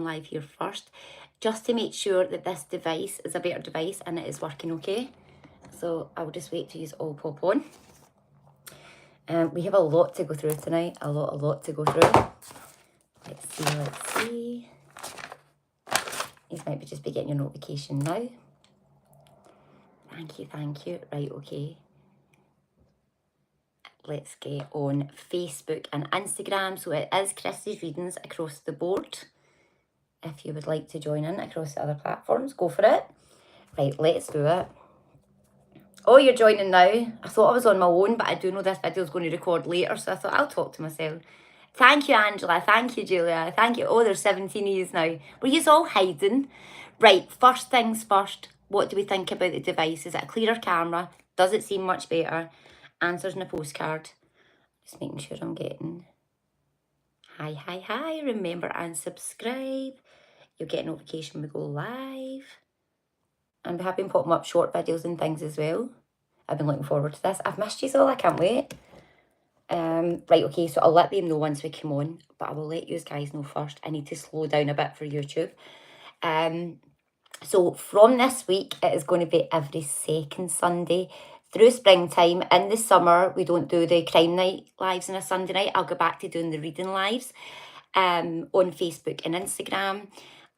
live here first, just to make sure that this device is a better device and it is working okay. So I will just wait to use all pop on. We have a lot to go through tonight, a lot to go through. Let's see. You might just be getting your notification now. Thank you. Right, okay. Let's get on Facebook and Instagram. So it is Chrissy's Readings across the board. If you would like to join in across the other platforms, go for it. Right, let's do it. Oh, you're joining now. I thought I was on my own, but I do know this video is going to record later, so I thought I'll talk to myself. Thank you, Angela. Thank you, Julia. Thank you. Oh, there's 17 of yous now. Were yous all hiding? Right, first things first. What do we think about the device? Is it a clearer camera? Does it seem much better? Answers in a postcard. Just making sure I'm getting... Hi. Remember and subscribe. You'll get a notification when we go live. And we have been popping up short videos and things as well. I've been looking forward to this. I've missed you all. I can't wait. Right, okay, so I'll let them know once we come on, but I will let you guys know first. I need to slow down a bit for YouTube. So from this week, it is going to be every second Sunday through springtime. In the summer, we don't do the crime night lives on a Sunday night. I'll go back to doing the reading lives on Facebook and Instagram.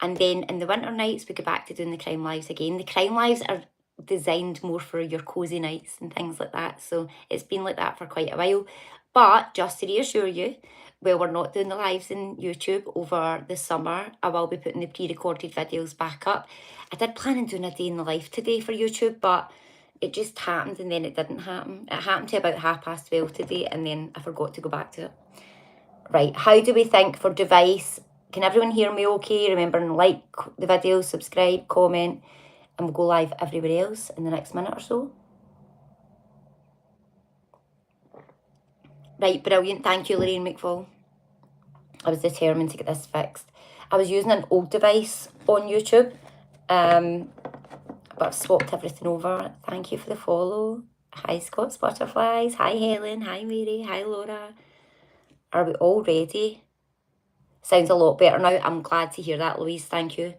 And then in the winter nights, we go back to doing the crime lives again. The crime lives are designed more for your cosy nights and things like that. So it's been like that for quite a while. But just to reassure you, well, we're not doing the lives in YouTube over the summer. I will be putting the pre-recorded videos back up. I did plan on doing a day in the life today for YouTube, but it just happened and then it didn't happen. It happened to about 12:30 today and then I forgot to go back to it. Right, how do we think for device? Can everyone hear me okay? Remember, like the video, subscribe, comment, and we'll go live everywhere else in the next minute or so. Right, brilliant. Thank you, Lorraine McFall. I was determined to get this fixed. I was using an old device on YouTube, but I've swapped everything over. Thank you for the follow. Hi, Scott's Butterflies. Hi, Helen. Hi, Mary. Hi, Laura. Are we all ready? Sounds a lot better now. I'm glad to hear that, Louise. Thank you.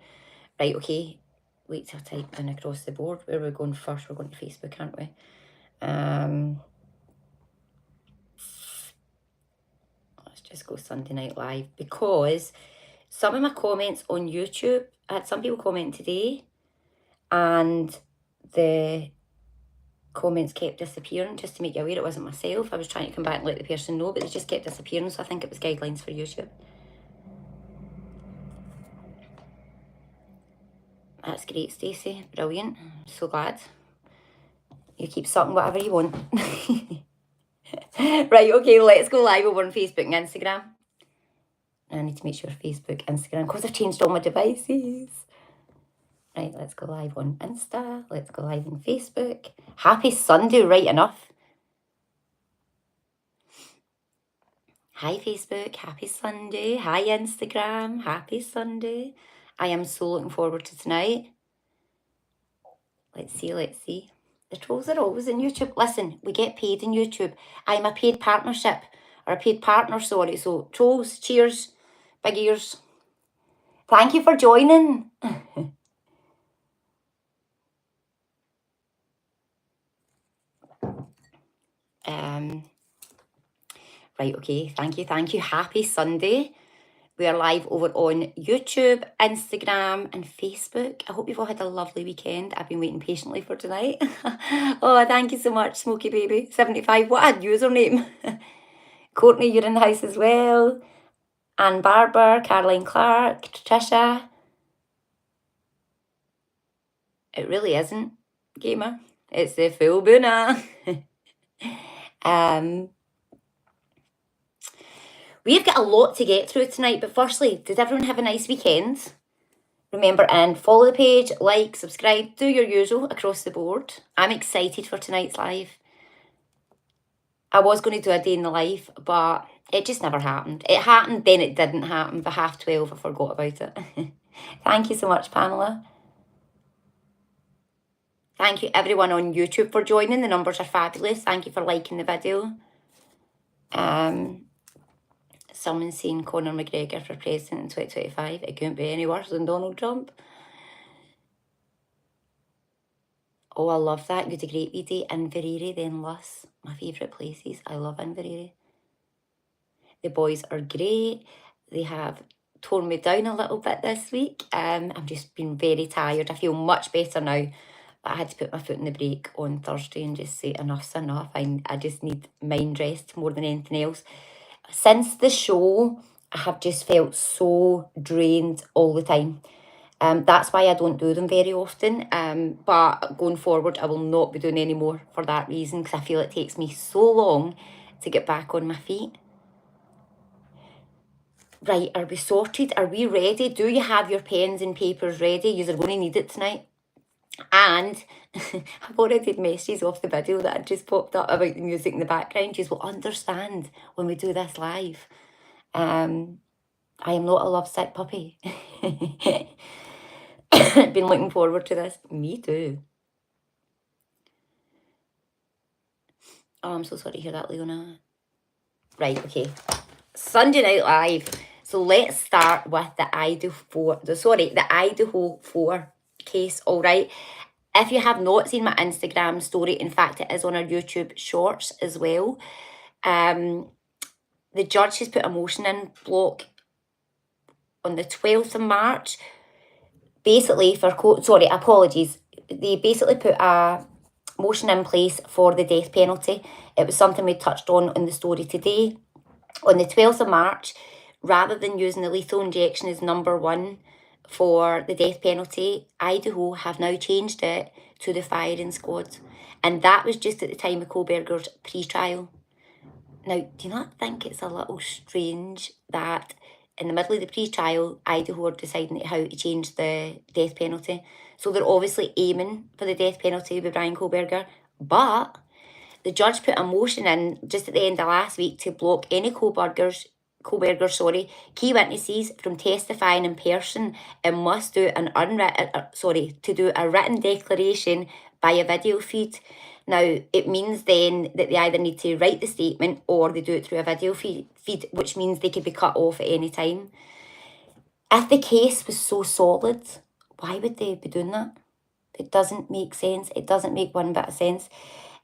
Right, okay. Wait till I type in across the board. Where are we going first? We're going to Facebook, aren't we? Let's just go Sunday Night Live, because some of my comments on YouTube, I had some people comment today and the comments kept disappearing. Just to make you aware, it wasn't myself. I was trying to come back and let the person know, but they just kept disappearing, so I think it was guidelines for YouTube. That's great, Stacey. Brilliant. I'm so glad. You keep sucking whatever you want. Right, okay, let's go live over on Facebook and Instagram. I need to make sure Facebook, Instagram, because I've changed all my devices. Right, let's go live on Insta. Let's go live on Facebook. Happy Sunday, right enough. Hi, Facebook. Happy Sunday. Hi, Instagram. Happy Sunday. I am so looking forward to tonight. Let's see. The trolls are always in YouTube. Listen, we get paid in YouTube. I'm a paid partnership, or a paid partner, sorry. So, trolls, cheers, big ears. Thank you for joining. Right, okay, thank you. Happy Sunday. We are live over on YouTube, Instagram, and Facebook. I hope you've all had a lovely weekend. I've been waiting patiently for tonight. Oh, thank you so much, Smoky Baby 75. What a username. Courtney, you're in the house as well. Anne Barber, Caroline Clark, Tricia. It really isn't, Gamer. It's the full Boona. We've got a lot to get through tonight, but firstly, did everyone have a nice weekend? Remember, and follow the page, like, subscribe, do your usual across the board. I'm excited for tonight's live. I was going to do a day in the life, but it just never happened. It happened, then it didn't happen. By 12:30, I forgot about it. Thank you so much, Pamela. Thank you, everyone on YouTube, for joining. The numbers are fabulous. Thank you for liking the video. Someone saying Conor McGregor for president in 2025. It couldn't be any worse than Donald Trump. Oh, I love that. You had a great wee day. Inverary, then Luss. My favourite places. I love Inverary. The boys are great. They have torn me down a little bit this week. I've just been very tired. I feel much better now. But I had to put my foot in the brake on Thursday and just say enough's enough. I just need mind rest more than anything else. Since the show, I have just felt so drained all the time. That's why I don't do them very often. But going forward, I will not be doing any more for that reason, because I feel it takes me so long to get back on my feet. Right, are we sorted? Are we ready? Do you have your pens and papers ready? You're going to need it tonight. And I've already had messages off the video that had just popped up about the music in the background. You will understand when we do this live. I am not a lovesick puppy. Been looking forward to this. Me too. Oh, I'm so sorry to hear that, Leona. Right, okay. Sunday Night Live. So let's start with the Idaho 4 case, all right? If you have not seen my Instagram story, in fact, it is on our YouTube shorts as well. The judge has put a motion in block on the 12th of March. Basically, apologies. They basically put a motion in place for the death penalty. It was something we touched on in the story today. On the 12th of March, rather than using the lethal injection as number 1 for the death penalty, Idaho have now changed it to the firing squad. And that was just at the time of Kohlberger's pre-trial. Now, do you not think it's a little strange that in the middle of the pre-trial, Idaho are deciding how to change the death penalty? So they're obviously aiming for the death penalty with Brian Kohlberger, but the judge put a motion in just at the end of last week to block any Kohlberger, key witnesses from testifying in person and must do a written declaration by a video feed. Now, it means then that they either need to write the statement or they do it through a video feed, which means they could be cut off at any time. If the case was so solid, why would they be doing that? It doesn't make sense. It doesn't make one bit of sense.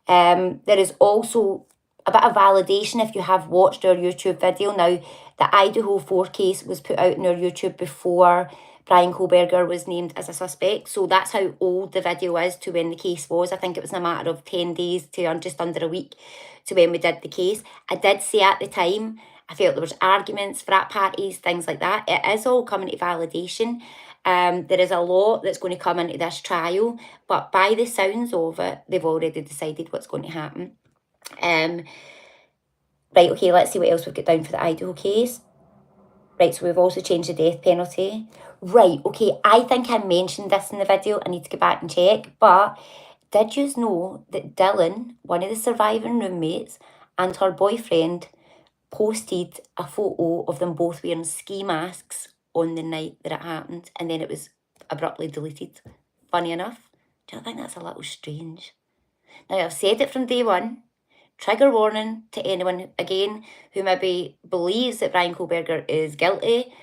There is also a bit of validation if you have watched our YouTube video. Now, the Idaho 4 case was put out in our YouTube before Brian Kohlberger was named as a suspect. So that's how old the video is to when the case was. I think it was in a matter of 10 days to just under a week to when we did the case. I did say at the time, I felt there was arguments, frat parties, things like that. It is all coming to validation. There is a lot that's going to come into this trial, but by the sounds of it, they've already decided what's going to happen. Right, okay, let's see what else we've got down for the Idaho case. Right, so we've also changed the death penalty. Right, okay, I think I mentioned this in the video. I need to go back and check, but did you know that Dylan, one of the surviving roommates, and her boyfriend posted a photo of them both wearing ski masks on the night that it happened, and then it was abruptly deleted? Funny enough. Do you think that's a little strange? Now, I've said it from day one. Trigger warning to anyone, again, who maybe believes that Brian Kohlberger is guilty.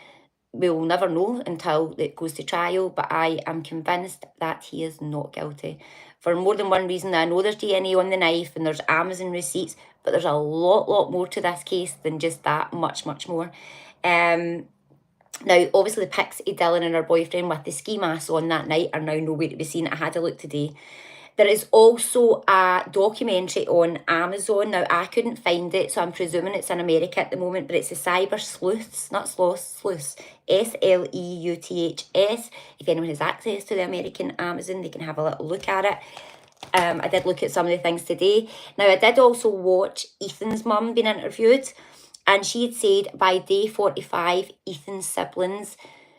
We will never know until it goes to trial, but I am convinced that he is not guilty. For more than one reason. I know there's DNA on the knife and there's Amazon receipts, but there's a lot more to this case than just that, much more. Now, obviously, the pics of Dylan and her boyfriend with the ski masks on that night are now nowhere to be seen. I had a look today. There is also a documentary on Amazon. Now, I couldn't find it, so I'm presuming it's in America at the moment, but it's the Cyber Sleuths, not Sloths, Sleuths, Sleuths. If anyone has access to the American Amazon, they can have a little look at it. I did look at some of the things today. Now, I did also watch Ethan's mum being interviewed, and she had said by day 45, Ethan's siblings,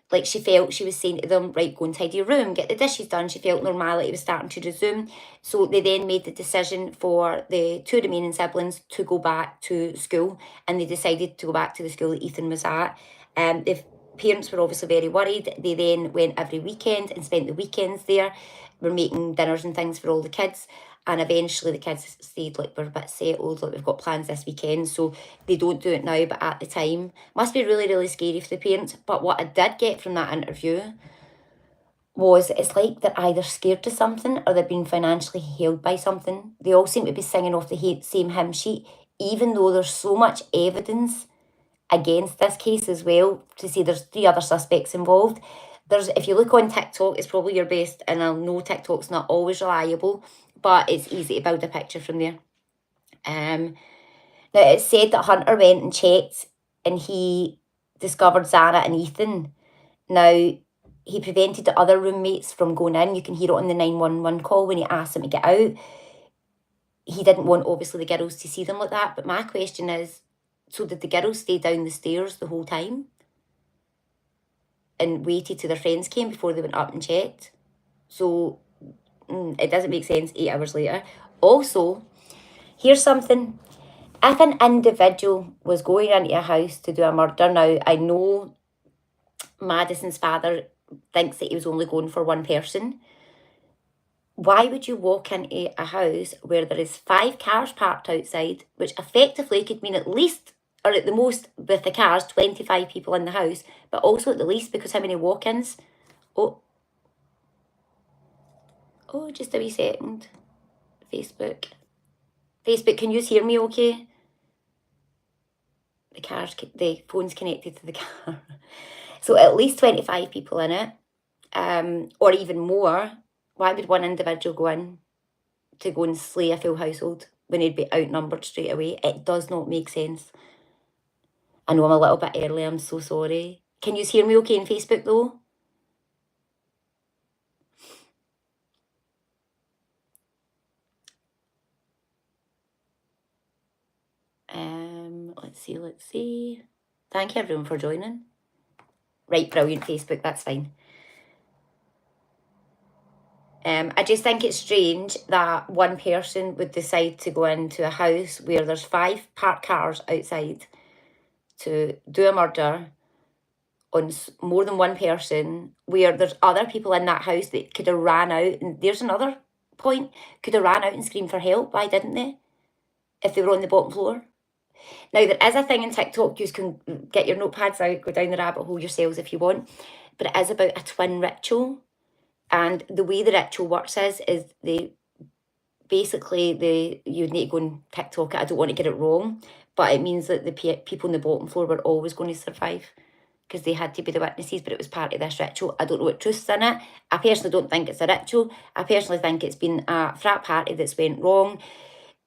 like, she felt, she was saying to them, right, go and tidy your room, get the dishes done. She felt normality was starting to resume. So they then made the decision for the 2 remaining siblings to go back to school, and they decided to go back to the school that Ethan was at. They've parents were obviously very worried. They then went every weekend and spent the weekends there. We're making dinners and things for all the kids. And eventually the kids stayed like, we're a bit settled, like we've got plans this weekend. So they don't do it now, but at the time, must be really, really scary for the parents. But what I did get from that interview was it's like they're either scared of something or they've been financially held by something. They all seem to be singing off the same hymn sheet, even though there's so much evidence against this case as well, to say there's 3 other suspects involved. If you look on TikTok, it's probably your best, and I know TikTok's not always reliable, but it's easy to build a picture from there. Now, it's said that Hunter went and checked and he discovered Zara and Ethan. Now, he prevented the other roommates from going in. You can hear it on the 911 call when he asked them to get out. He didn't want, obviously, the girls to see them like that. But my question is, so did the girls stay down the stairs the whole time and waited till their friends came before they went up and checked? So it doesn't make sense 8 hours later. Also, here's something. If an individual was going into a house to do a murder, now I know Madison's father thinks that he was only going for one person. Why would you walk into a house where there is 5 cars parked outside, which effectively could mean at least, or at the most with the cars, 25 people in the house, but also at the least, because how many walk-ins? Oh, just a wee second. Facebook, can you hear me okay? The phone's connected to the car. So at least 25 people in it, or even more. Why would one individual go in to go and slay a full household when he'd be outnumbered straight away? It does not make sense. I know I'm a little bit early, I'm so sorry. Can you hear me okay on Facebook though? Let's see. Thank you everyone for joining. Right, brilliant Facebook, that's fine. I just think it's strange that one person would decide to go into a house where there's 5 parked cars outside to do a murder on more than one person, where there's other people in that house that could have ran out. And there's another point, could have ran out and screamed for help. Why didn't they? If they were on the bottom floor. Now, there is a thing in TikTok, you can get your notepads out, go down the rabbit hole yourselves if you want, but it is about a twin ritual. And the way the ritual works is you need to go and TikTok it. I don't want to get it wrong, but it means that the people on the bottom floor were always going to survive because they had to be the witnesses, but it was part of this ritual. I don't know what truth's in it. I personally don't think it's a ritual. I personally think it's been a frat party that's went wrong.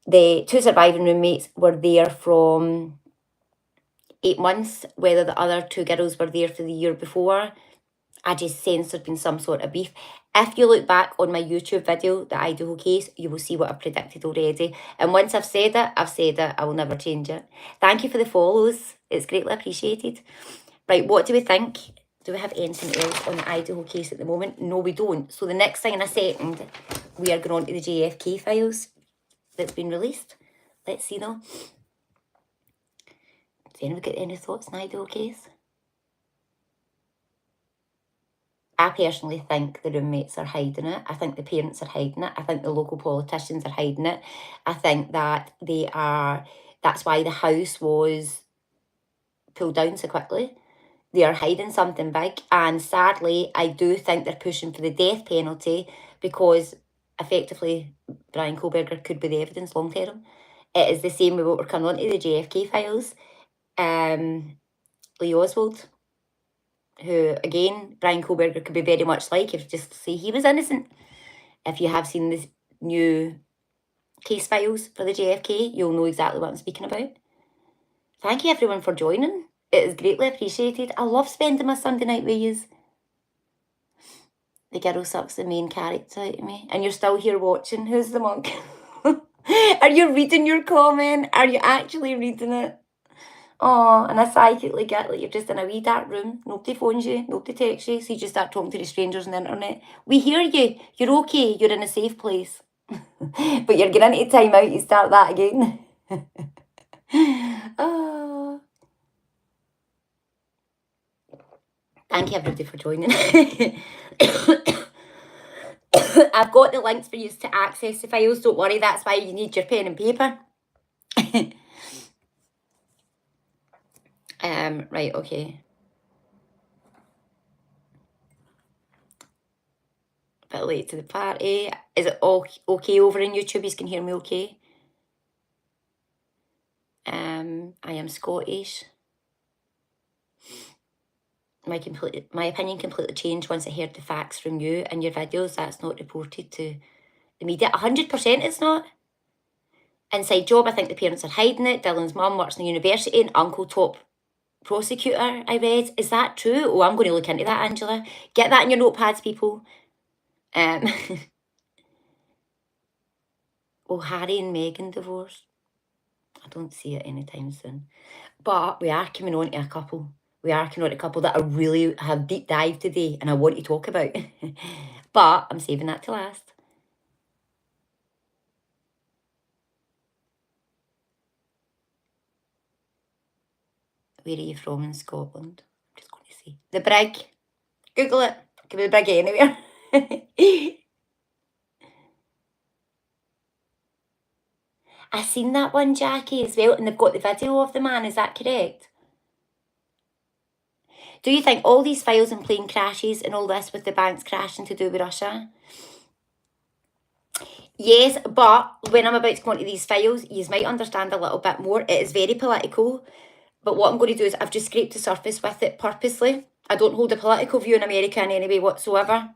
The 2 surviving roommates were there from 8 months, whether the other 2 girls were there for the year before. I just sense there's been some sort of beef. If you look back on my YouTube video, the Idaho case, you will see what I've predicted already. And once I've said it, I've said it. I will never change it. Thank you for the follows. It's greatly appreciated. Right, what do we think? Do we have anything else on the Idaho case at the moment? No, we don't. So the next thing in a second, we are going on to the JFK files that's been released. Let's see though. Does anyone get any thoughts on the Idaho case? I personally think the roommates are hiding it. I think the parents are hiding it. I think the local politicians are hiding it. I think that that's why the house was pulled down so quickly. They are hiding something big. And sadly, I do think they're pushing for the death penalty because effectively Brian Kohlberger could be the evidence long term. It is the same with what we're coming on to the JFK files. Lee Oswald, who, again, Brian Kohlberger could be very much like if just say he was innocent. If you have seen the new case files for the JFK, you'll know exactly what I'm speaking about. Thank you everyone for joining. It is greatly appreciated. I love spending my Sunday night with yous. The girl sucks the main character out of me. And you're still here watching. Who's the monk? Are you reading your comment? Are you actually reading it? Oh, and I psychically get like you're just in a wee dark room. Nobody phones you, nobody texts you, so you just start talking to the strangers on the internet. We hear you. You're okay. You're in a safe place. But you're getting into time out. You start that again. Oh. Thank you everybody for joining. I've got the links for you to access the files. Don't worry, that's why you need your pen and paper. Right, okay. A bit late to the party. Is it all okay over in YouTube? You can hear me okay? I am Scottish. My opinion completely changed once I heard the facts from you and your videos. That's not reported to the media. 100% it's not. Inside job, I think the parents are hiding it. Dylan's mum works in the university and uncle top prosecutor, I read. Is that true? Oh, I'm going to look into that, Angela. Get that in your notepads, people. Will Harry and Meghan divorce? I don't see it anytime soon. But we are coming on to a couple. We are coming on to a couple that I really have deep dived today and I want to talk about. But I'm saving that to last. Where are you from in Scotland? I'm just going to see. The Brig. Google it. Give me the Brig anywhere. I seen that one, Jackie, as well, and they've got the video of the man. Is that correct? Do you think all these files and plane crashes and all this with the banks crashing to do with Russia? Yes, but when I'm about to go into these files, you might understand a little bit more. It is very political, but what I'm going to do is I've just scraped the surface with it purposely. I don't hold a political view in America in any way whatsoever.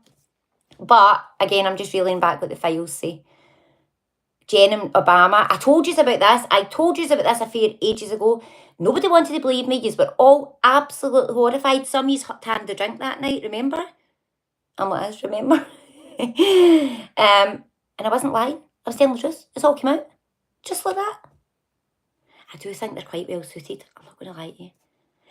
But, again, I'm just reeling back what the files say. Jen and Obama. I told you about this. I told you about this affair ages ago. Nobody wanted to believe me. You were all absolutely horrified. Some of you had a drink that night, remember? I'm like, remember? And I wasn't lying. I was telling the truth. It's all come out. Just like that. I do think they're quite well suited. I'm not going to lie to you.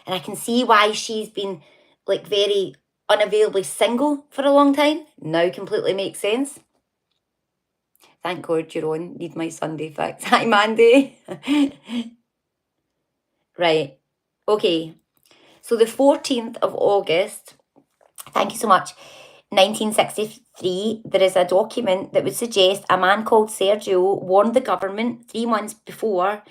And I can see why she's been like very unavailably single for a long time. Now completely makes sense. Thank God you're on. Need my Sunday fix. Hi, Mandy. Right. Okay. So the 14th of August, thank you so much, 1963, there is a document that would suggest a man called Sergio warned the government 3 months before.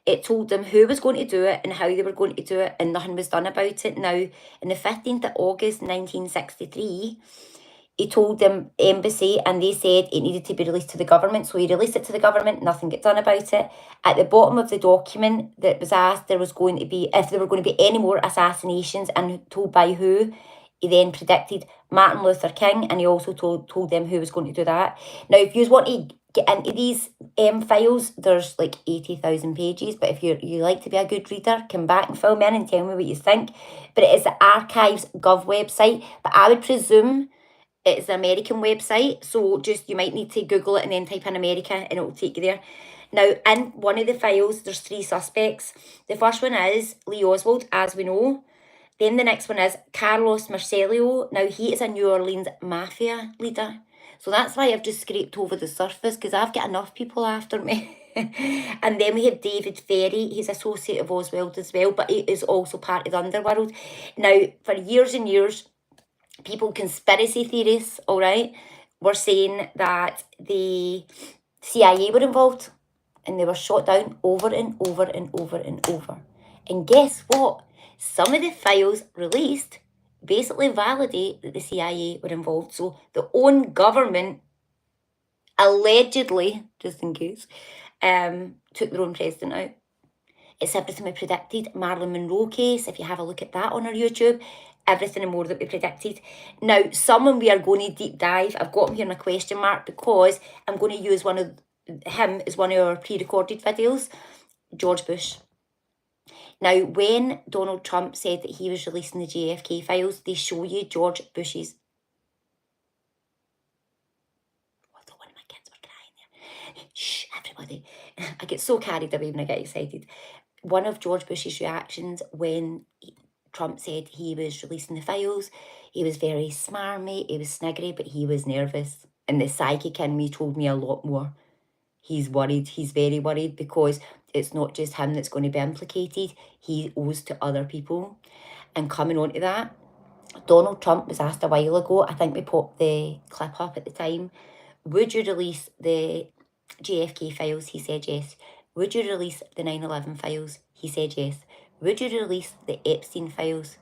It told them who was going to do it and how they were going to do it, and nothing was done about it. Now, on the 15th of August 1963, he told them embassy and they said it needed to be released to the government. So he released it to the government, nothing got done about it. At the bottom of the document that was asked, there was going to be, if there were going to be any more assassinations and told by who. He then predicted Martin Luther King, and he also told them who was going to do that. Now, if you want to get into these files, there's like 80,000 pages, but if you like to be a good reader, come back and fill me in and tell me what you think. But it is the Archives Gov website, but I would presume it's the American website, so just you might need to Google it and then type in America and it will take you there. Now, in one of the files, there's 3 suspects. The first one is Lee Oswald, as we know. Then the next one is Carlos Marcello. Now, he is a New Orleans mafia leader. So that's why I've just scraped over the surface, because I've got enough people after me. And then we have David Ferry. He's associate of Oswald as well, but he is also part of the underworld. Now, for years and years, people, conspiracy theorists, all right, were saying that the CIA were involved and they were shot down over and over and over and over. And guess what? Some of the files released basically validate that the CIA were involved. So the own government allegedly, just in case, took their own president out. It's everything we predicted. Marilyn Monroe case, if you have a look at that on our YouTube, everything and more that we predicted. Now, someone we are going to deep dive, I've got him here in a question mark because I'm going to use him as one of our pre-recorded videos, George Bush. Now, when Donald Trump said that he was releasing the JFK files, they show you George Bush's... Although one of my kids were crying there. Shh, everybody. I get so carried away when I get excited. One of George Bush's reactions when Trump said he was releasing the files, he was very smarmy, he was sniggery, but he was nervous. And the psychic in me told me a lot more. He's worried. He's very worried because it's not just him that's going to be implicated. He owes to other people. And coming on to that, Donald Trump was asked a while ago, I think we popped the clip up at the time, would you release the JFK files? He said yes. Would you release the 9/11 files? He said yes. Would you release the Epstein files?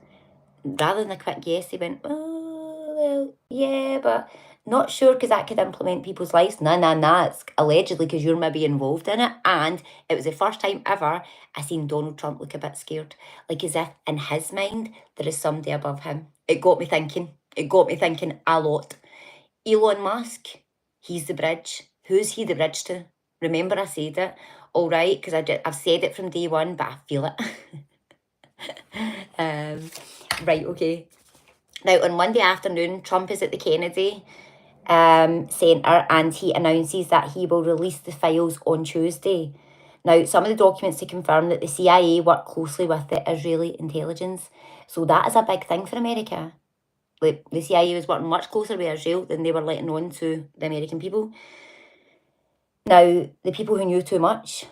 Rather than a quick yes, he went, oh, well, yeah, but not sure because that could implement people's lives. Nah, it's allegedly because you're maybe involved in it. And it was the first time ever I seen Donald Trump look a bit scared, like as if in his mind there is somebody above him. It got me thinking. It got me thinking a lot. Elon Musk, he's the bridge. Who's he the bridge to? Remember I said it? All right, because I've said it from day one, but I feel it. Right, okay. Now, on Monday afternoon, Trump is at the Kennedy Centre and he announces that he will release the files on Tuesday. Now, some of the documents to confirm that the CIA work closely with the Israeli intelligence. So that is a big thing for America. Like, the CIA was working much closer with Israel than they were letting on to the American people. Now, the people who knew too much,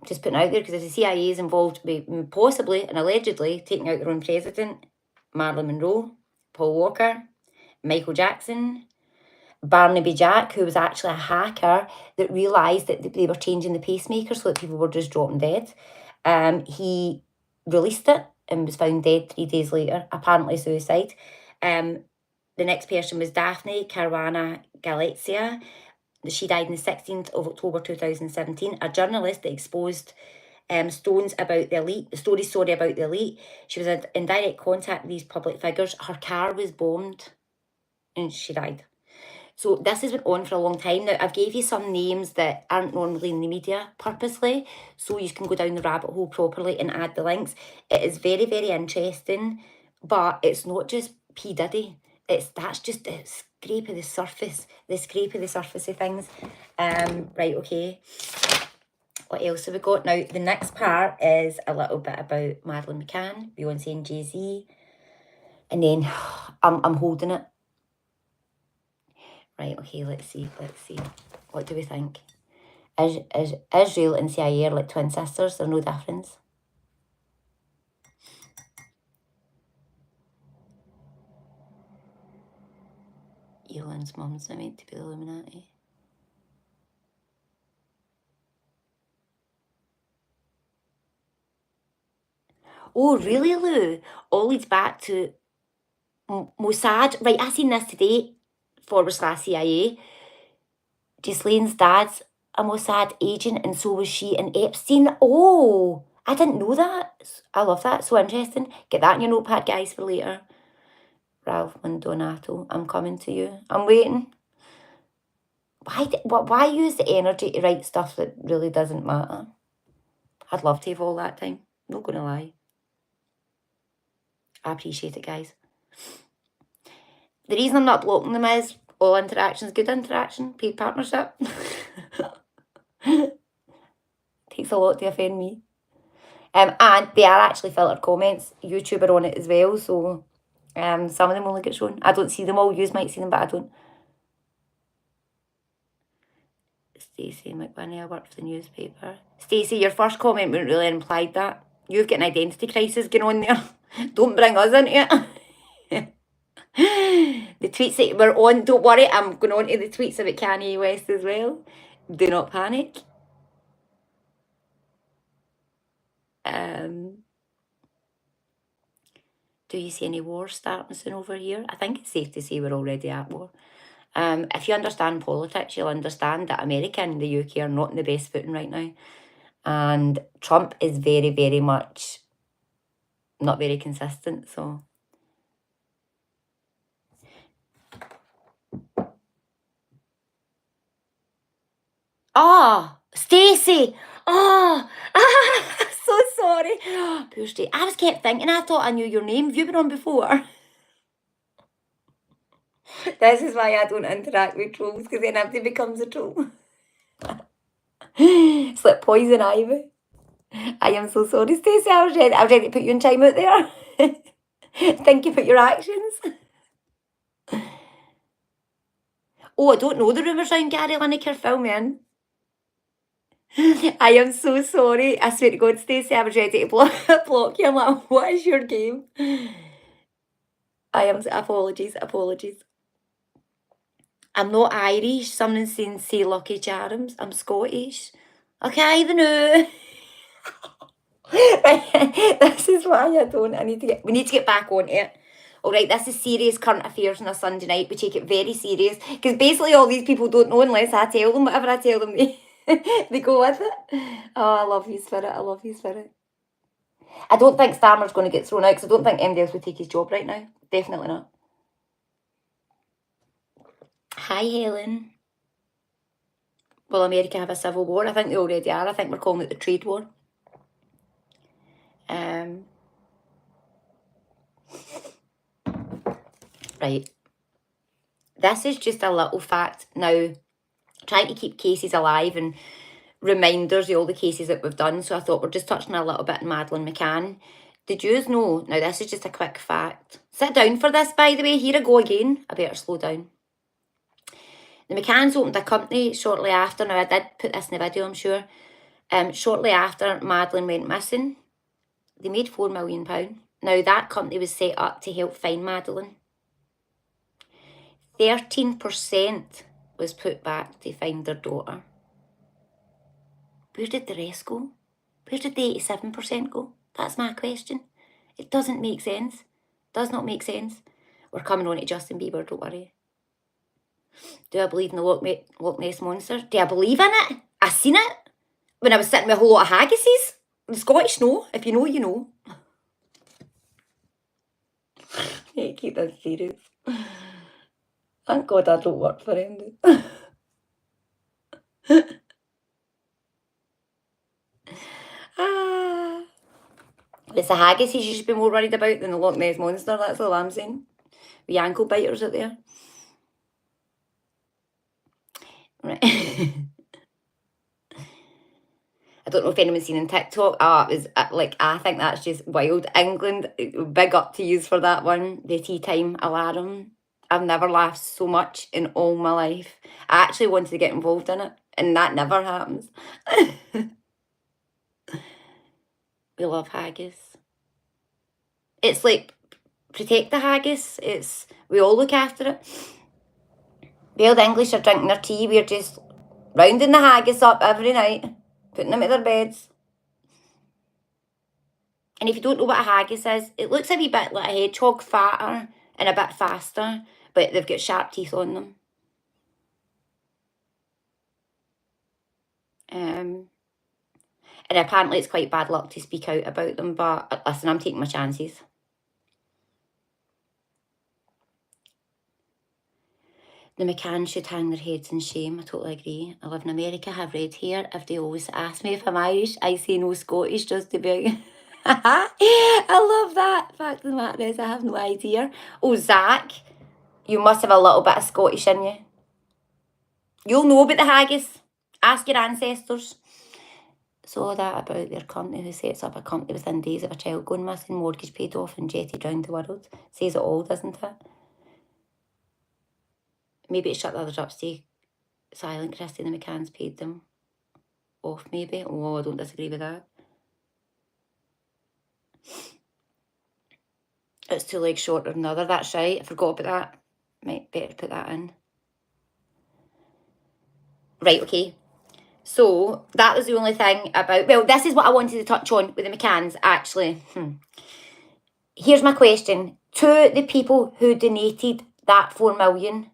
just putting out there, because if the CIA is involved with possibly and allegedly taking out their own president, Marilyn Monroe, Paul Walker, Michael Jackson, Barnaby Jack, who was actually a hacker that realised that they were changing the pacemaker so that people were just dropping dead. He released it and was found dead 3 days later, apparently suicide. The next person was Daphne Caruana Galizia. She died on the 16th of October 2017, a journalist that exposed stories about the elite. She was in direct contact with these public figures. Her car was bombed and she died. So this has been on for a long time now. I've gave you some names that aren't normally in the media purposely, so you can go down the rabbit hole properly and add the links. It is very, very interesting, but it's not just P. Diddy. That's just the scrape of the surface of things. Right, okay. What else have we got? Now, the next part is a little bit about Madeleine McCann, Beyonce and Jay-Z. And then I'm holding it. Right, okay, let's see. What do we think? Is Israel and CIA are like twin sisters? There's no difference. Elon's mum's not meant to be the Illuminati. Oh, really, Lou? All leads back to Mossad. Right, I seen this today, /CIA. Ghislaine's dad's a Mossad agent, and so was she and Epstein. Oh, I didn't know that. I love that. So interesting. Get that in your notepad, guys, for later. Ralph Mondonato, I'm coming to you. I'm waiting. Why use the energy to write stuff that really doesn't matter? I'd love to have all that time. Not gonna lie. I appreciate it, guys. The reason I'm not blocking them is all interaction's good interaction, paid partnership. Takes a lot to offend me. And they are actually filtered comments. YouTube are on it as well, so some of them only get shown. I don't see them all. You might see them, but I don't. Stacey McWhinney, I work for the newspaper. Stacey, your first comment wouldn't really implied that. You've got an identity crisis going on there. Don't bring us into it. The tweets that we're on, don't worry, I'm going on to the tweets about Kanye West as well. Do not panic. Do you see any war starting soon over here? I think it's safe to say we're already at war. If you understand politics, you'll understand that America and the UK are not in the best footing right now. And Trump is very, very much not very consistent, so... Oh, Stacey! Oh, so sorry. Poor Stacey. I was kept thinking, I thought I knew your name. Have you been on before? This is why I don't interact with trolls, because then everybody becomes a troll. It's like poison ivy. I am so sorry, Stacey. I was ready to put you in time out there. Think about your actions. Oh, I don't know the rumours around Gary Lineker filming. I am so sorry. I swear to God, Stacey, I was ready to block you. I'm like, what is your game? I am, apologies. I'm not Irish. Someone's saying say Lucky Charms. I'm Scottish. Okay, the new. Right, this is why I need to we need to get back on it. All right, this is serious current affairs on a Sunday night. We take it very serious because basically all these people don't know unless I tell them. Whatever I tell them, they go with it. Oh, I love you, Spirit. I don't think Stammer's going to get thrown out because I don't think anybody else would take his job right now. Definitely not. Hi, Helen. Will America have a civil war? I think they already are. I think we're calling it the trade war. Right. This is just a little fact. Now, trying to keep cases alive and reminders of all the cases that we've done. So I thought we're just touching a little bit on Madeline McCann. Did you know? Now, this is just a quick fact. Sit down for this, by the way. Here I go again. I better slow down. The McCanns opened a company shortly after. Now, I did put this in the video, I'm sure. Shortly after Madeline went missing, they made £4 million. Now, that company was set up to help find Madeline. 13% was put back to find their daughter. Where did the rest go? Where did the 87% go? That's my question. It doesn't make sense. Does not make sense. We're coming on to Justin Bieber, don't worry. Do I believe in the Loch Ness Monster? Do I believe in it? I seen it when I was sitting with a whole lot of haggises. The Scottish know. If you know, you know. Hey, keep this serious. Thank God I don't work for him. It's the haggises you should be more worried about than the Loch Ness Monster, that's all I'm saying. The ankle biters out there. Right. I don't know if anyone's seen on TikTok. It was like, I think that's just wild. England, big up to use for that one. The tea time alarm. I've never laughed so much in all my life. I actually wanted to get involved in it, and that never happens. We love haggis. It's like, protect the haggis. We all look after it. While the English are drinking their tea, we're just rounding the haggis up every night, putting them at their beds. And if you don't know what a haggis is, it looks a wee bit like a hedgehog, fatter and a bit faster, but they've got sharp teeth on them. And apparently it's quite bad luck to speak out about them, but listen, I'm taking my chances. The McCanns should hang their heads in shame. I totally agree. I live in America, have red hair. If they always ask me if I'm Irish, I say no Scottish just to be... I love that. Fact of the matter is, I have no idea. Oh, Zach, you must have a little bit of Scottish in you. You'll know about the haggis. Ask your ancestors. Saw that about their company who sets up a company within days of a child going missing, mortgage paid off and jetted round the world. Says it all, doesn't it? Maybe it shut the others up, stay silent. Christy and the McCanns paid them off, maybe. Oh, I don't disagree with that. It's 2 legs shorter than the other. That's right. I forgot about that. Might better put that in. Right, okay. So that was the only thing about... Well, this is what I wanted to touch on with the McCanns, actually. Here's my question. To the people who donated that $4 million...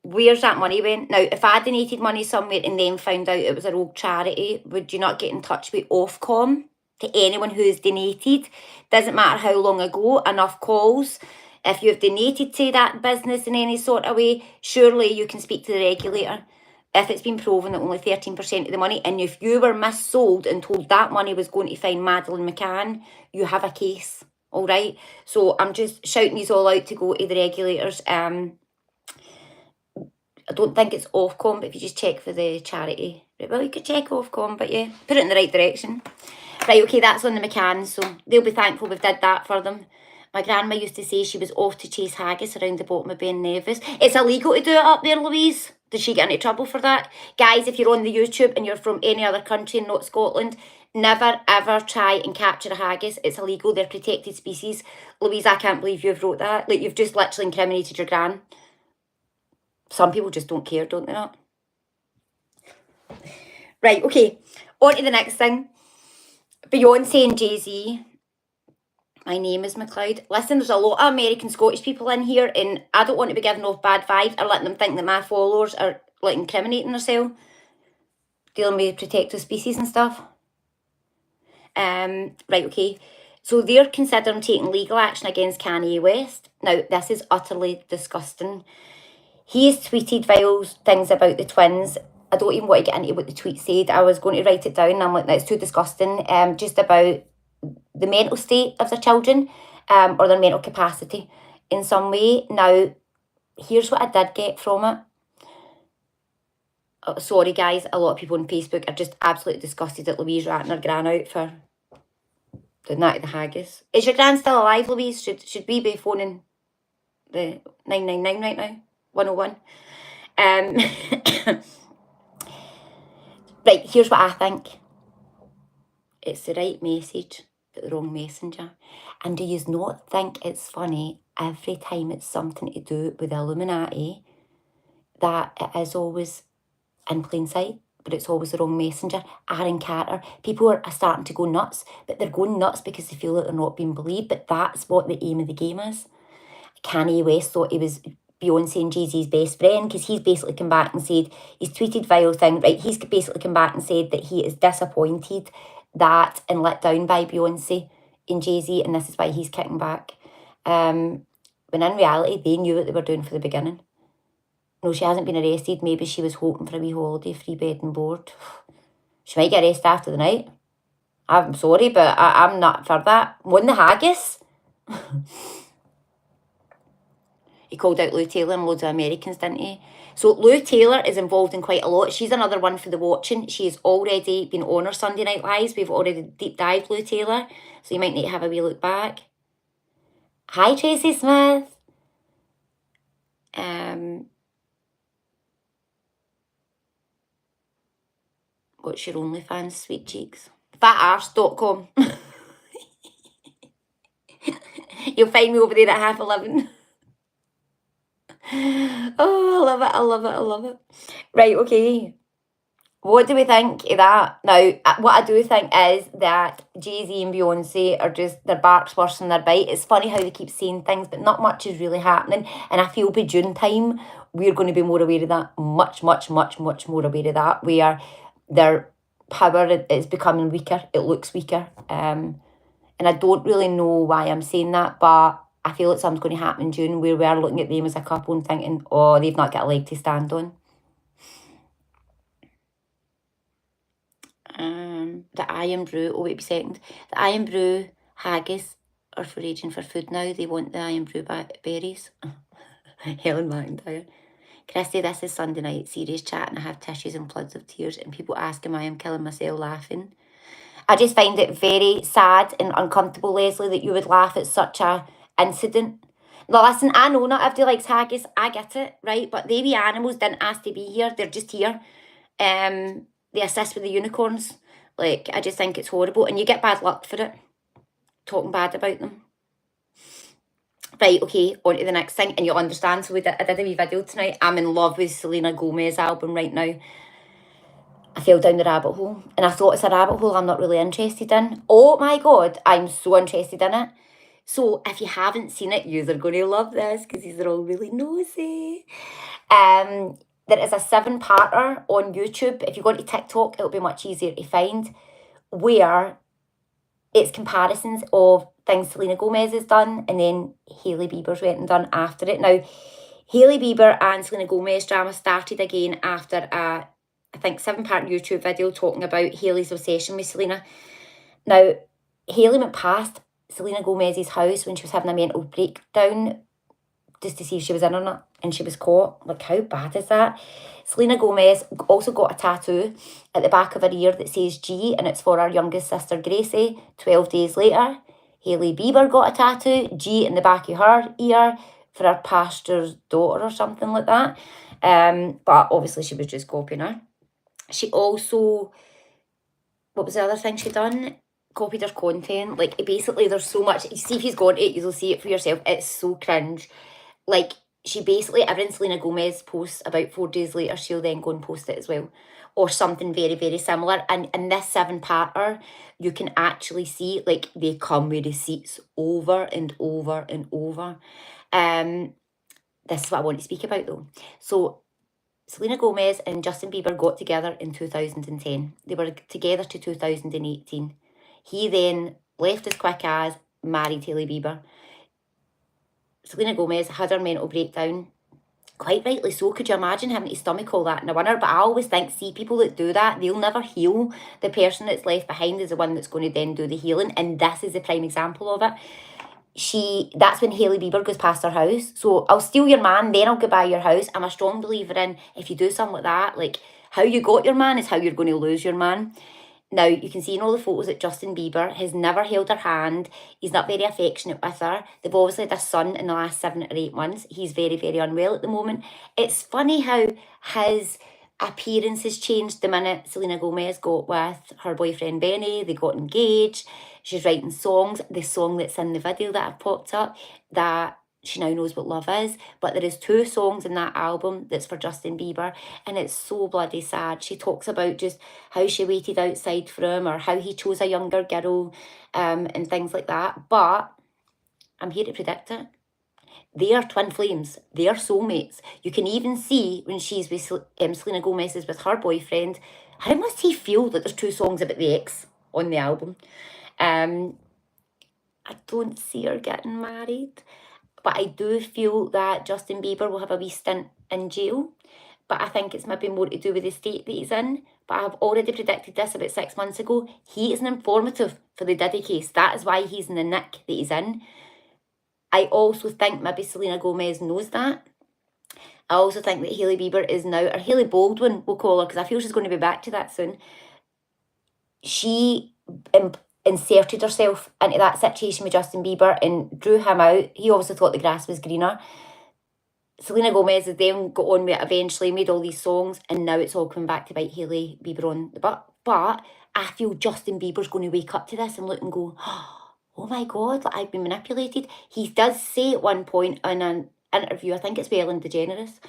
where's that money went? Now, if I donated money somewhere and then found out it was a rogue charity, would you not get in touch with Ofcom? To anyone who's donated, doesn't matter how long ago, enough calls. If you've donated to that business in any sort of way, surely you can speak to the regulator. If it's been proven that only 13% of the money, and if you were missold and told that money was going to find Madeleine McCann, you have a case, all right? So I'm just shouting these all out to go to the regulators. I don't think it's Ofcom, but if you just check for the charity. Well, you could check Ofcom, but yeah, put it in the right direction. Right, okay, that's on the McCanns, so they'll be thankful we've did that for them. My grandma used to say she was off to chase haggis around the bottom of Ben Nevis. It's illegal to do it up there, Louise. Does she get into trouble for that? Guys, if you're on the YouTube and you're from any other country, not Scotland, never ever try and capture a haggis. It's illegal. They're protected species. Louise, I can't believe you've wrote that. Like, you've just literally incriminated your gran. Some people just don't care, don't they not? Right, okay. On to the next thing. Beyonce and Jay-Z. My name is McLeod. Listen, there's a lot of American Scottish people in here, and I don't want to be giving off bad vibes or letting them think that my followers are like incriminating themselves, dealing with protected species and stuff. Right, okay. So they're considering taking legal action against Kanye West. Now, this is utterly disgusting. He has tweeted vile things about the twins. I don't even want to get into what the tweet said. I was going to write it down and I'm like, that's too disgusting. Just about the mental state of the children, or their mental capacity in some way. Now, here's what I did get from it. Oh, sorry guys, a lot of people on Facebook are just absolutely disgusted at Louise ratting her gran out for doing that to the haggis. Is your gran still alive, Louise? Should we be phoning the 999 right now? 101. Right, here's what I think. It's the right message, but the wrong messenger. And do you not think it's funny every time it's something to do with the Illuminati that it is always in plain sight, but it's always the wrong messenger? Aaron Carter, people are starting to go nuts, but they're going nuts because they feel that they're not being believed, but that's what the aim of the game is. Kanye West thought he was Beyonce and Jay-Z's best friend because he's basically come back and said, he's tweeted vile thing, right? He's basically come back and said that he is disappointed that and let down by Beyonce and Jay-Z, and this is why he's kicking back. When in reality, they knew what they were doing from the beginning. No, she hasn't been arrested. Maybe she was hoping for a wee holiday, free bed and board. She might get arrested after the night. I'm sorry, but I'm not for that. Won the haggis. He called out Lou Taylor and loads of Americans, didn't he? So Lou Taylor is involved in quite a lot. She's another one for the watching. She's already been on her Sunday Night Lives. We've already deep dived Lou Taylor. So you might need to have a wee look back. Hi, Tracy Smith. What's your OnlyFans, sweet cheeks? Fatarse.com. You'll find me over there at 11:30. Oh, I love it, I love it, I love it. Right, okay. What do we think of that? Now, what I do think is that Jay-Z and Beyonce are just, their bark's worse than their bite. It's funny how they keep saying things, but not much is really happening. And I feel by June time, we're going to be more aware of that. Much more aware of that. Where their power is becoming weaker. It looks weaker. And I don't really know why I'm saying that, but I feel like something's going to happen in June where we are looking at them as a couple and thinking, oh, they've not got a leg to stand on. The Iron Brew, oh wait a second. The Iron Brew haggis are foraging for food now. They want the Iron Brew berries. Helen McIntyre. Christy, this is Sunday night, serious chat, and I have tissues and floods of tears and people asking why I'm killing myself laughing. I just find it very sad and uncomfortable, Leslie, that you would laugh at such a incident. Now, listen, I know not everybody likes haggis. I get it, right? But they wee animals didn't ask to be here. They're just here. They assist with the unicorns. Like, I just think it's horrible. And you get bad luck for it. Talking bad about them. Right, okay, on to the next thing. And you'll understand. So I did a wee video tonight. I'm in love with Selena Gomez's album right now. I fell down the rabbit hole. And I thought it's a rabbit hole I'm not really interested in. Oh my God, I'm so interested in it. So if you haven't seen it, you're going to love this because these are all really nosy. There is a 7-parter on YouTube. If you go to TikTok, it'll be much easier to find, where it's comparisons of things Selena Gomez has done and then Hayleigh Bieber's went and done after it. Now, Hayleigh Bieber and Selena Gomez drama started again after a, I think, 7-part YouTube video talking about Hayleigh's obsession with Selena. Now, Hayleigh went past Selena Gomez's house when she was having a mental breakdown just to see if she was in or not, and she was caught. Like, how bad is that? Selena Gomez also got a tattoo at the back of her ear that says G, and it's for her youngest sister Gracie. 12 days later, Hayleigh Bieber got a tattoo, G, in the back of her ear for her pastor's daughter or something like that. But obviously she was just copying her. She also, what was the other thing she done? Copied her content. Like, basically, there's so much. You see, if you've got it, you'll see it for yourself. It's so cringe. Like, she basically, every Selena Gomez posts, about 4 days later, she'll then go and post it as well. Or something very, very similar. And in this 7-parter, you can actually see, like, they come with receipts over and over and over. This is what I want to speak about, though. So, Selena Gomez and Justin Bieber got together in 2010. They were together to 2018. He then left as quick as married Hayleigh Bieber. Selena Gomez had her mental breakdown. Quite rightly so. Could you imagine having to stomach all that in a winter? But I always think, see, people that do that, they'll never heal. The person that's left behind is the one that's going to then do the healing. And this is a prime example of it. That's when Hayleigh Bieber goes past her house. So I'll steal your man, then I'll go buy your house. I'm a strong believer in, if you do something like that, like, how you got your man is how you're going to lose your man. Now, you can see in all the photos that Justin Bieber has never held her hand. He's not very affectionate with her. They've obviously had a son in the last 7 or 8 months. He's very, very unwell at the moment. It's funny how his appearance has changed the minute Selena Gomez got with her boyfriend Benny. They got engaged. She's writing songs. The song that's in the video that I've popped up, that she now knows what love is. But there is 2 songs in that album that's for Justin Bieber, and it's so bloody sad. She talks about just how she waited outside for him, or how he chose a younger girl, and things like that. But I'm here to predict it. They are twin flames. They are soulmates. You can even see when she's with Selena Gomez is with her boyfriend, how must he feel that there's 2 songs about the ex on the album? I don't see her getting married, but I do feel that Justin Bieber will have a wee stint in jail. But I think it's maybe more to do with the state that he's in. But I've already predicted this about 6 months ago. He is an informative for the Diddy case. That is why he's in the nick that he's in. I also think maybe Selena Gomez knows that. I also think that Hayleigh Bieber is now, or Hailey Baldwin, we'll call her, because I feel she's going to be back to that soon. She inserted herself into that situation with Justin Bieber and drew him out. He obviously thought the grass was greener. Selena Gomez has then got on with it eventually, made all these songs, and now it's all coming back to bite Hayleigh Bieber on the butt. But I feel Justin Bieber's going to wake up to this and look and go, oh my God, like, I've been manipulated. He does say at one point in an interview, I think it's with Ellen Degenres,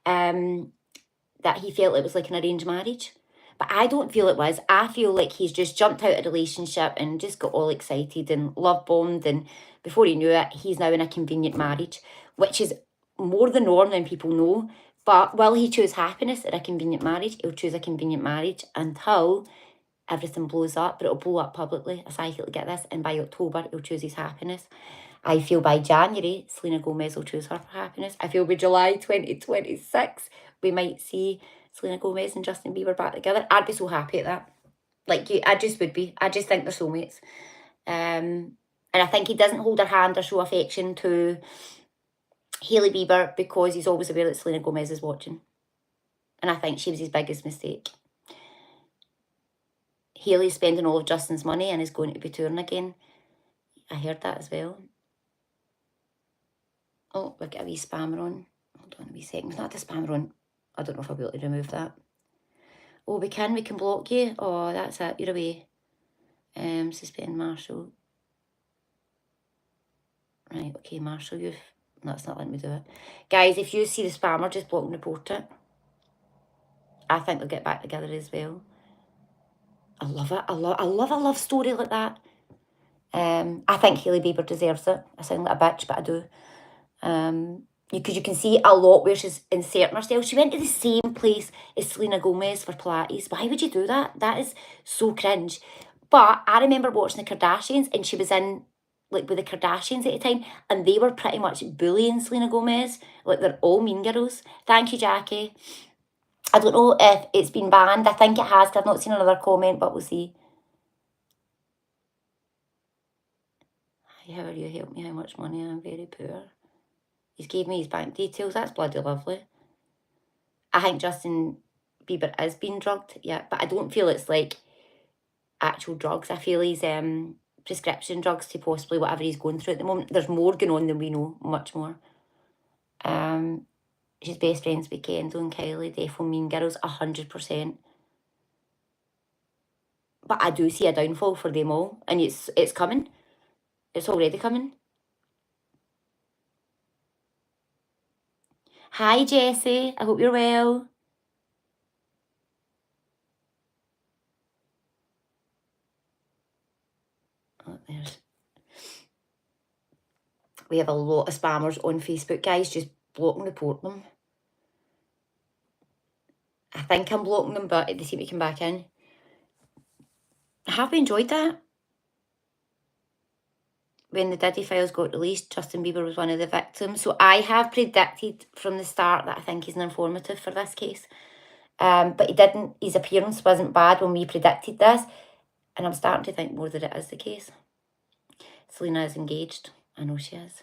that he felt it was like an arranged marriage. But I don't feel it was. I feel like he's just jumped out of a relationship and just got all excited and love bombed, and before he knew it, he's now in a convenient marriage, which is more the norm than people know. But will he choose happiness in a convenient marriage? He'll choose a convenient marriage until everything blows up, but it'll blow up publicly. As he'll get this, and by October, he'll choose his happiness. I feel by January, Selena Gomez will choose her happiness. I feel by July 2026, we might see Selena Gomez and Justin Bieber back together. I'd be so happy at that. Like, I just would be. I just think they're soulmates. And I think he doesn't hold her hand or show affection to Hayleigh Bieber because he's always aware that Selena Gomez is watching. And I think she was his biggest mistake. Hayleigh's spending all of Justin's money and is going to be touring again. I heard that as well. Oh, we've got a wee spammer on. Hold on a wee second. It's not a spammer on. I don't know if I'll be able to remove that. Oh, we can block you. Oh, that's it. You're away. Suspend Marshall. Right, okay, Marshall, that's not letting me do it. Guys, if you see the spammer, just block and report it. I think they'll get back together as well. I love it. I love a love story like that. I think Hayleigh Bieber deserves it. I sound like a bitch, but I do. Because you can see a lot where she's inserting herself. She went to the same place as Selena Gomez for Pilates. Why would you do that? That is so cringe. But I remember watching the Kardashians, and she was in, like, with the Kardashians at the time, and they were pretty much bullying Selena Gomez. Like, they're all mean girls. Thank you, Jackie. I don't know if it's been banned. I think it has, because I've not seen another comment, but we'll see. Hi, how are you? Help me. How much money? I'm very poor. He's gave me his bank details. That's bloody lovely. I think Justin Bieber is being drugged, yeah, but I don't feel it's like actual drugs. I feel he's prescription drugs to possibly whatever he's going through at the moment. There's more going on than we know, much more. She's best friends with Kendall and Kylie, defo Mean Girls, 100%. But I do see a downfall for them all, and it's coming. It's already coming. Hi, Jessie. I hope you're well. Oh, we have a lot of spammers on Facebook, guys. Just block and report them. I think I'm blocking them, but they seem to come back in. Have we enjoyed that? When the Diddy files got released, Justin Bieber was one of the victims. So I have predicted from the start that I think he's an informative for this case. But he didn't. His appearance wasn't bad when we predicted this. And I'm starting to think more that it is the case. Selena is engaged. I know she is.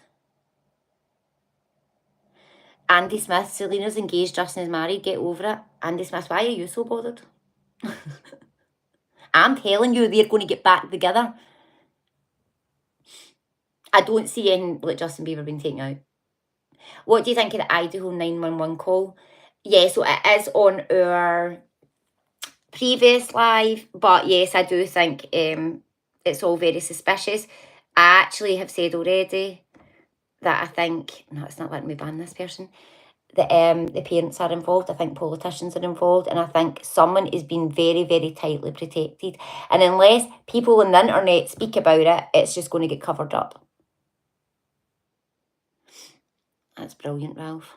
Andy Smith, Selena's engaged, Justin is married. Get over it. Andy Smith, why are you so bothered? I'm telling you, they're going to get back together. I don't see anything like Justin Bieber being taken out. What do you think of the Idaho 911 call? Yeah, so it is on our previous live, but yes, I do think it's all very suspicious. I actually have said already that I think, no, it's not letting me ban this person, that the parents are involved. I think politicians are involved, and I think someone is being very, very tightly protected. And unless people on the internet speak about it, it's just going to get covered up. That's brilliant, Ralph.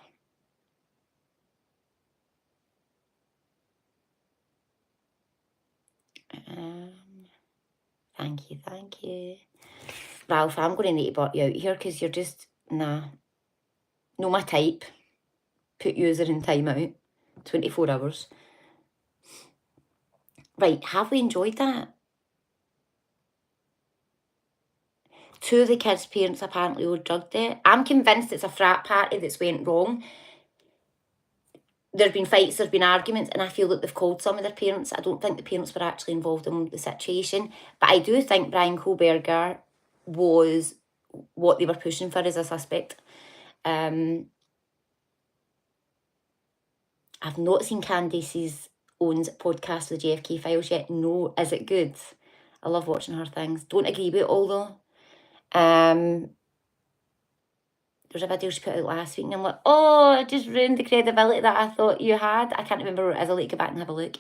Thank you. Ralph, I'm going to need to butt you out here because you're just, nah. No, my type. Put user in timeout. 24 hours. Right, have we enjoyed that? 2 of the kids' parents apparently were drugged there. I'm convinced it's a frat party that's went wrong. There have been fights, there have been arguments, and I feel that they've called some of their parents. I don't think the parents were actually involved in the situation. But I do think Brian Kohlberger was what they were pushing for as a suspect. I've not seen Candace's own podcast, The JFK Files, yet. No, is it good? I love watching her things. Don't agree with it all, though. There's a video she put out last week, and I'm like, oh, it just ruined the credibility that I thought you had. I can't remember what it is. I'll let you go back and have a look.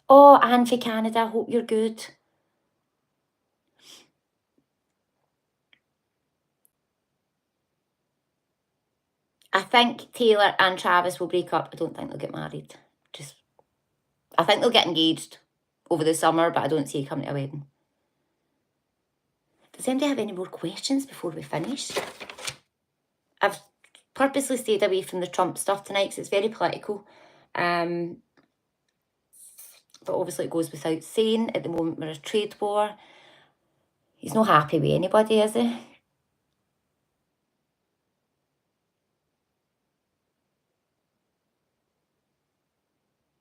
Oh, Anne for Canada, hope you're good. I think Taylor and Travis will break up. I don't think they'll get married. I think they'll get engaged over the summer, but I don't see it coming to a wedding. Does anybody have any more questions before we finish? I've purposely stayed away from the Trump stuff tonight because it's very political. But obviously it goes without saying. At the moment we're in a trade war. He's not happy with anybody, is he?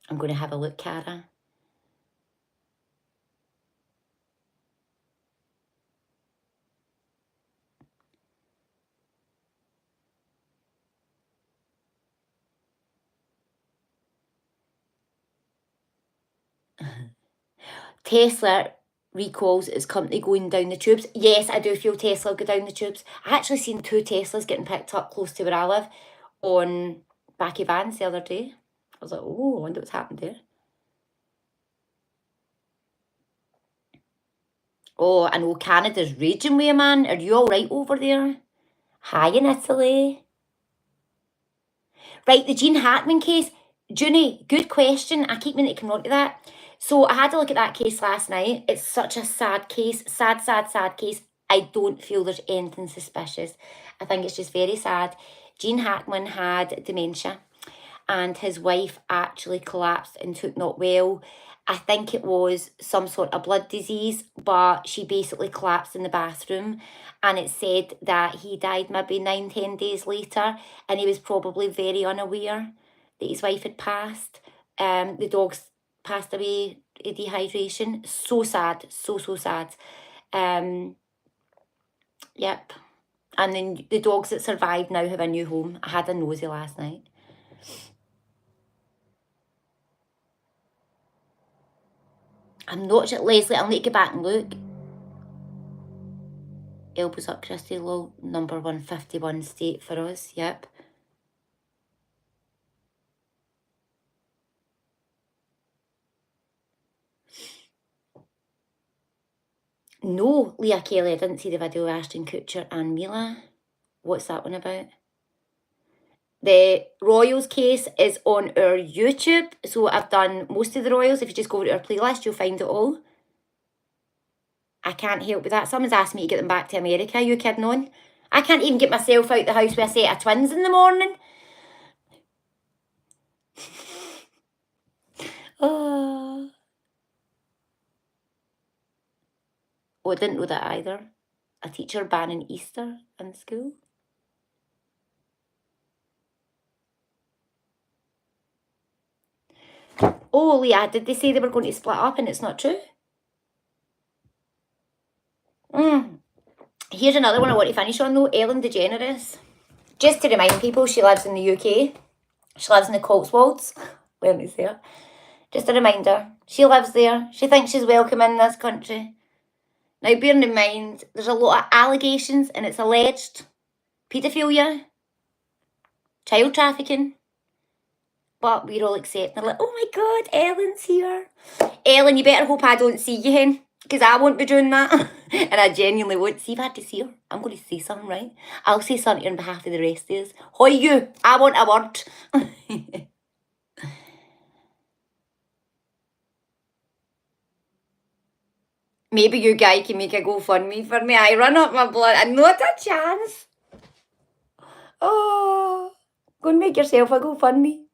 I'm going to have a look, Cara. Tesla recalls its company going down the tubes. Yes, I do feel Tesla will go down the tubes. I actually seen 2 Teslas getting picked up close to where I live on backy vans the other day. I was like, oh, I wonder what's happened there. Oh, I know Canada's raging with you, man. Are you all right over there? Hi in Italy. Right, the Gene Hackman case. Junie, good question. I keep meaning to come on to that. So I had a look at that case last night. It's such a sad case. Sad case. I don't feel there's anything suspicious. I think it's just very sad. Gene Hackman had dementia and his wife actually collapsed and took not well. I think it was some sort of blood disease, but she basically collapsed in the bathroom, and it said that he died maybe 9-10 days later, and he was probably very unaware that his wife had passed. The dogs passed away of dehydration. So sad, so sad. Yep. And then the dogs that survived now have a new home. I had a nosy last night. I'm not sure. Leslie, I'll need to go back and look. Elbows up, Christy Low, number 151 state for us, yep. No, Leah Kelly, I didn't see the video of Ashton Kutcher and Mila. What's that one about? The Royals case is on our YouTube, so I've done most of the Royals. If you just go over to our playlist, you'll find it all. I can't help with that. Someone's asked me to get them back to America. Are you kidding on? I can't even get myself out the house with a set of twins in the morning. Oh, I didn't know that either. A teacher banning Easter in school. Oh, Leah, did they say they were going to split up and it's not true? Here's another one I want to finish on though. Ellen DeGeneres. Just to remind people, she lives in the UK. She lives in the Cotswolds. Let me say it. Just a reminder, she lives there. She thinks she's welcome in this country. Now, bearing in mind, there's a lot of allegations and it's alleged paedophilia, child trafficking, but we're all accepting. They're like, oh my God, Ellen's here. Ellen, you better hope I don't see you, hen, because I won't be doing that. And I genuinely won't. See if I had to see her, I'm going to say something, right? I'll say something on behalf of the rest of us. Hoy you, I want a word. Maybe you guy can make a GoFundMe for me. I run up my blood and not a chance. Oh, go and make yourself a GoFundMe.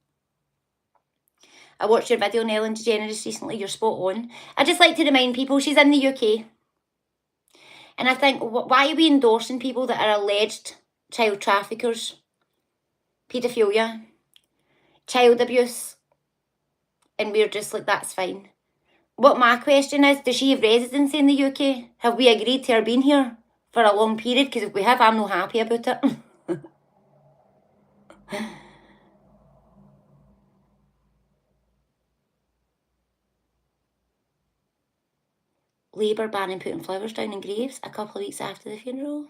I watched your video on Ellen DeGeneres recently. You're spot on. I just like to remind people she's in the UK. And I think, why are we endorsing people that are alleged child traffickers, paedophilia, child abuse? And we're just like, that's fine. What my question is, does she have residency in the UK? Have we agreed to her being here for a long period? Because if we have, I'm not happy about it. Labour banning putting flowers down in graves a couple of weeks after the funeral.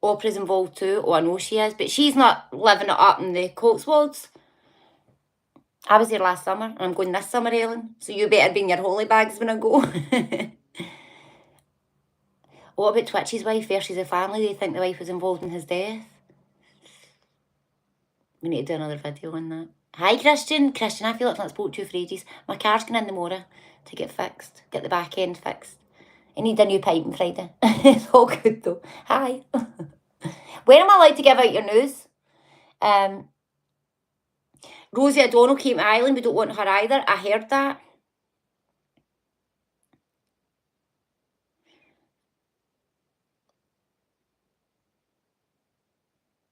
Oprah's involved too. Oh, I know she is, but she's not living it up in the Cotswolds. I was there last summer, and I'm going this summer, Ellen. So you better bring your holy bags when I go. What about Twitch's wife versus the family? They think the wife was involved in his death. We need to do another video on that. Hi, Christian. Christian, I feel like I've not spoke to you for ages. My car's going in tomorrow to get fixed. Get the back end fixed. I need a new pipe on Friday. It's all good though. Hi. When am I allowed to give out your news? Rosie O'Donnell came to Ireland. We don't want her either. I heard that.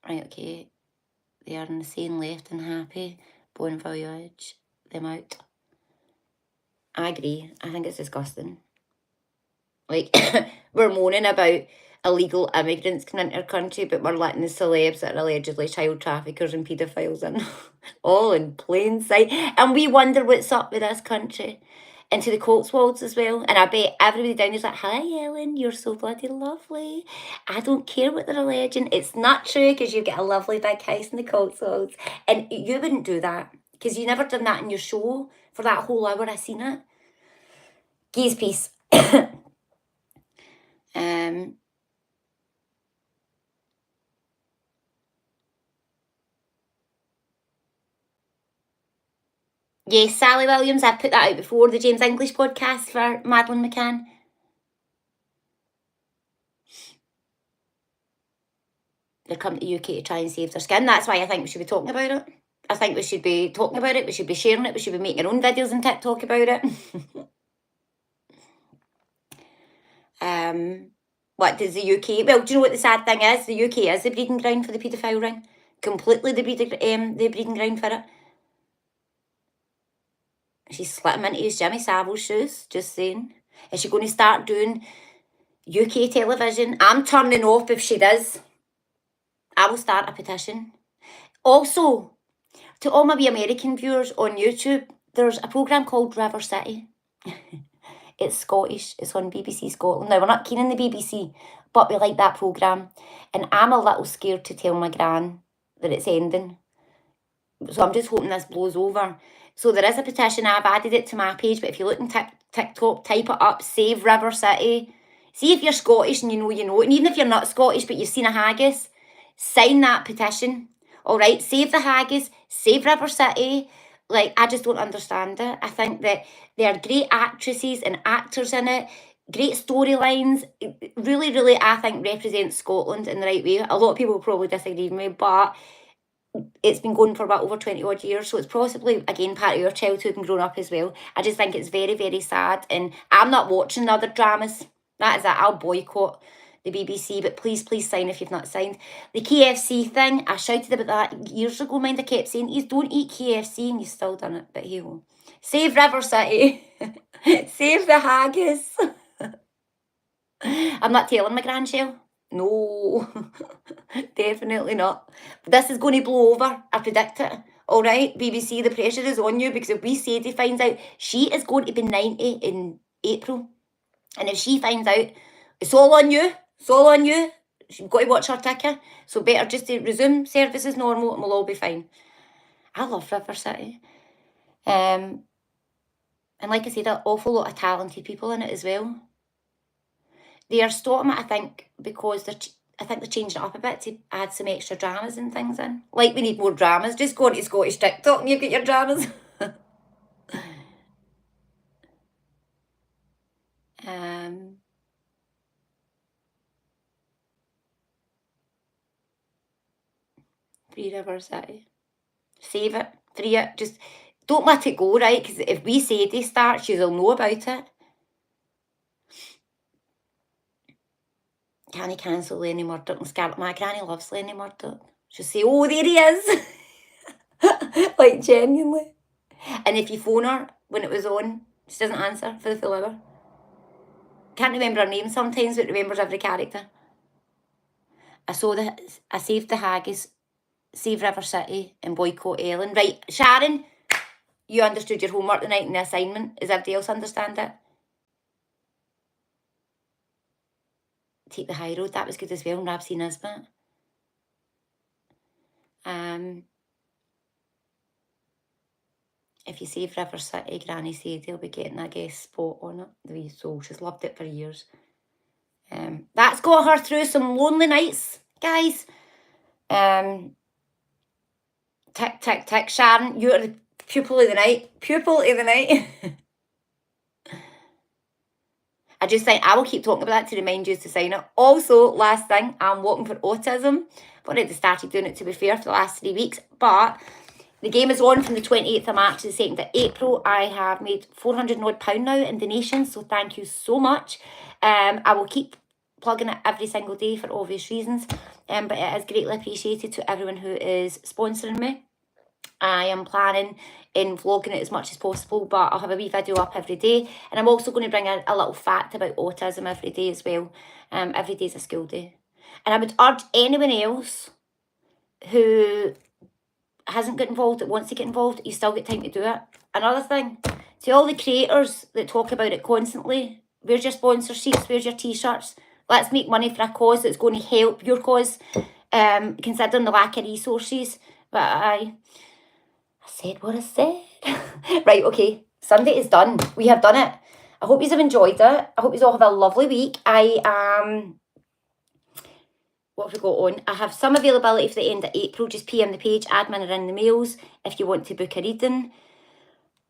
Right, okay. They are insane, left and happy. Bon voyage. Them out. I agree. I think it's disgusting. Like, we're moaning about illegal immigrants coming into our country, but we're letting the celebs that are allegedly child traffickers and paedophiles in. All in plain sight. And we wonder what's up with this country. And to the Cotswolds as well. And I bet everybody down there's like, hi Ellen, you're so bloody lovely. I don't care what they're alleging. It's not true because you get a lovely big house in the Cotswolds. And you wouldn't do that because you never done that in your show for that whole hour I seen it. Geese peace. Yes, Sally Williams, I've put that out before, the James English podcast for Madeleine McCann. They're coming to the UK to try and save their skin. That's why I think we should be talking about it. I think we should be talking about it. We should be sharing it. We should be making our own videos on TikTok about it. What does the UK... Well, do you know what the sad thing is? The UK is the breeding ground for the paedophile ring. Completely the breeding ground for it. She's slit him into his Jimmy Savile shoes, just saying. Is she going to start doing UK television? I'm turning off if she does. I will start a petition. Also, to all my wee American viewers on YouTube, there's a programme called River City. It's Scottish. It's on BBC Scotland. Now, we're not keen on the BBC, but we like that programme. And I'm a little scared to tell my gran that it's ending. So I'm just hoping this blows over. So there is a petition. I've added it to my page, but if you look in TikTok, type it up, Save River City. See if you're Scottish and you know. And even if you're not Scottish, but you've seen a haggis, sign that petition. All right, save the haggis, save River City. Like, I just don't understand it. I think that there are great actresses and actors in it, great storylines. It really, really, I think, represents Scotland in the right way. A lot of people will probably disagree with me, but it's been going for about over 20 odd years, so it's possibly, again, part of your childhood and growing up as well. I just think it's very, very sad, and I'm not watching other dramas. That is it. I'll boycott the BBC, but please sign if you've not signed. The KFC thing, I shouted about that years ago, mind. I kept saying, you don't eat KFC, and you've still done it, but hey ho. Save River City. Save the haggis. I'm not telling my grandchild. No, definitely not. But this is going to blow over. I predict it. All right, BBC, the pressure is on you, because if we Sadie finds out, she is going to be 90 in April. And if she finds out, it's all on you. It's all on you. She's got to watch her ticker. So better just to resume service as normal and we'll all be fine. I love River City. And like I said, an awful lot of talented people in it as well. They are stopping it, I think, because they're changing it up a bit to add some extra dramas and things in. Like, we need more dramas. Just go into Scottish TikTok and you get your dramas. Free River City. Save it. Free it. Just don't let it go, right? Because if we Sadie starts, you'll know about it. Can he cancel Lenny Murdoch and Scarlett? My granny loves Lenny Murdoch. She'll say, oh, there he is. Like, genuinely. And if you phone her when it was on, she doesn't answer for the full hour. Can't remember her name sometimes, but remembers every character. I saved the haggis, save River City, and boycott Ellen. Right, Sharon, you understood your homework tonight and the assignment. Does everybody else understand it? Take the high road. That was good as well. Rabsy Nisbet. If you save River City, Granny Sadie will be getting a guest spot on it. The wee soul. She's loved it for years. That's got her through some lonely nights, guys. Tick, tick, tick. Sharon, you're the pupil of the night. Pupil of the night. I just think I will keep talking about that to remind you to sign up. Also, last thing, I'm walking for autism. I've already started doing it, to be fair, for the last 3 weeks. But the game is on from the 28th of March to the 2nd of April. I have made £400 odd now in donations, so thank you so much. I will keep plugging it every single day for obvious reasons. But it is greatly appreciated to everyone who is sponsoring me. I am planning in vlogging it as much as possible, but I'll have a wee video up every day. And I'm also going to bring a little fact about autism every day as well. Every day is a school day. And I would urge anyone else who hasn't got involved, that wants to get involved, you still get time to do it. Another thing, to all the creators that talk about it constantly, where's your sponsorships, where's your t-shirts? Let's make money for a cause that's going to help your cause, considering the lack of resources. But I said what I said. Right, okay. Sunday is done. We have done it. I hope you have enjoyed it. I hope you all have a lovely week. What have we got on? I have some availability for the end of April. Just PM the page, admin are in the mails if you want to book a reading.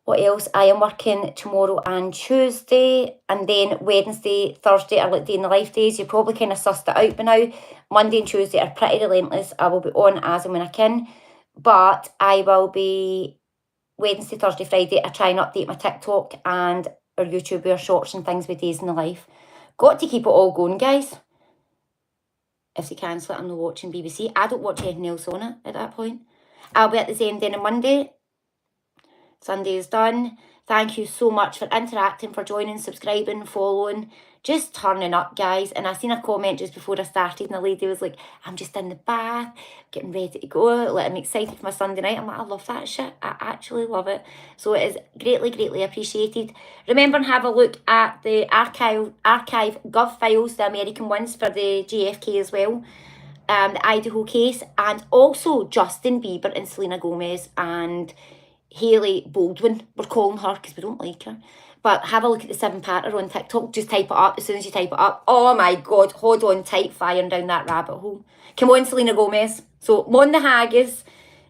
What else? I am working tomorrow and Tuesday, and then Wednesday, Thursday are like day in the life days. You probably kind of sussed it out by now. Monday and Tuesday are pretty relentless. I will be on as and when I can, but I will be Wednesday, Thursday, Friday. I try and update my TikTok and our YouTube, our shorts and things with days in the life. Got to keep it all going, guys. If they cancel it, I'm not watching BBC. I don't watch anything else on it at that point. I'll be at the same day on Monday. Sunday is done. Thank you so much for interacting, for joining, subscribing, following, just turning up, guys. And I seen a comment just before I started, and the lady was like, I'm just in the bath, getting ready to go. Like, I'm excited for my Sunday night. I'm like, I love that shit. I actually love it. So it is greatly, greatly appreciated. Remember and have a look at the archive gov files, the American ones for the JFK as well. The Idaho case, and also Justin Bieber and Selena Gomez and Hayleigh Baldwin. We're calling her because we don't like her. But have a look at the 7-parter on TikTok. Just type it up. As soon as you type it up, oh my God, hold on tight, firing down that rabbit hole. Come on, Selena Gomez. So, Mon the Haggis,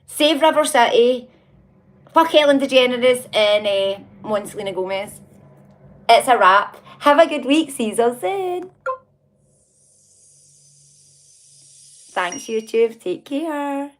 Save River City, fuck Ellen DeGeneres, and Mon Selena Gomez. It's a wrap. Have a good week. See you soon. Thanks, YouTube. Take care.